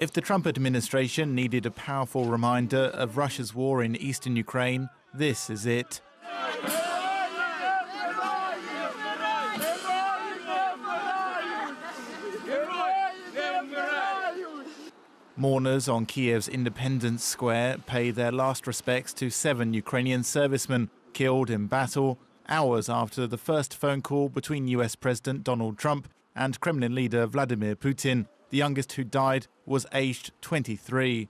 If the Trump administration needed a powerful reminder of Russia's war in eastern Ukraine, this is it. Mourners on Kyiv's Independence Square pay their last respects to 7 Ukrainian servicemen killed in battle hours after the first phone call between US President Donald Trump and Kremlin leader Vladimir Putin. The youngest who died was aged 23.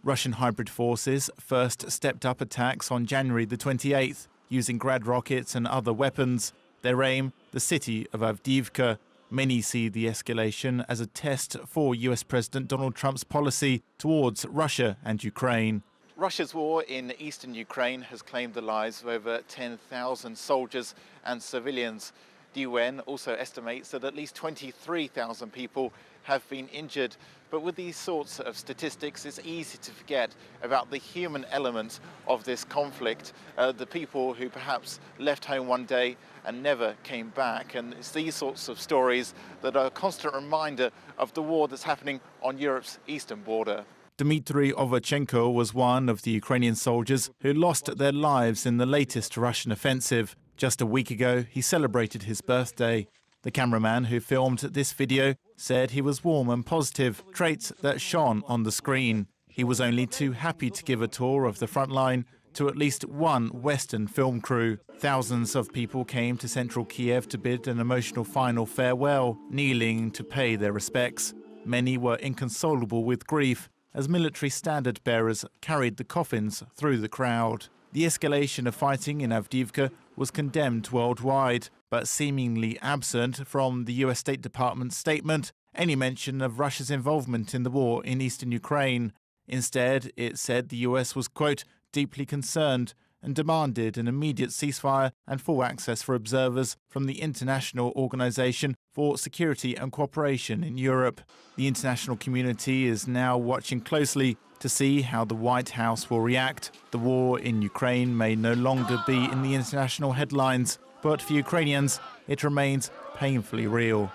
Russian hybrid forces first stepped up attacks on January the 28th, using Grad rockets and other weapons. Their aim, the city of Avdiivka. Many see the escalation as a test for US President Donald Trump's policy towards Russia and Ukraine. Russia's war in eastern Ukraine has claimed the lives of over 10,000 soldiers and civilians. The UN also estimates that at least 23,000 people have been injured. But with these sorts of statistics, it's easy to forget about the human element of this conflict, the people who perhaps left home one day and never came back. And it's these sorts of stories that are a constant reminder of the war that's happening on Europe's eastern border. Dmitry Ovchenko was one of the Ukrainian soldiers who lost their lives in the latest Russian offensive. Just a week ago, he celebrated his birthday. The cameraman who filmed this video said he was warm and positive, traits that shone on the screen. He was only too happy to give a tour of the front line to at least one Western film crew. Thousands of people came to central Kyiv to bid an emotional final farewell, kneeling to pay their respects. Many were inconsolable with grief as military standard bearers carried the coffins through the crowd. The escalation of fighting in Avdiivka was condemned worldwide, but seemingly absent from the US State Department's statement any mention of Russia's involvement in the war in eastern Ukraine. Instead, it said the US was, quote, deeply concerned and demanded an immediate ceasefire and full access for observers from the International Organization for Security and Cooperation in Europe. The international community is now watching closely to see how the White House will react. The war in Ukraine may no longer be in the international headlines, but for Ukrainians, it remains painfully real.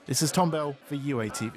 This is Tom Bell for UATV.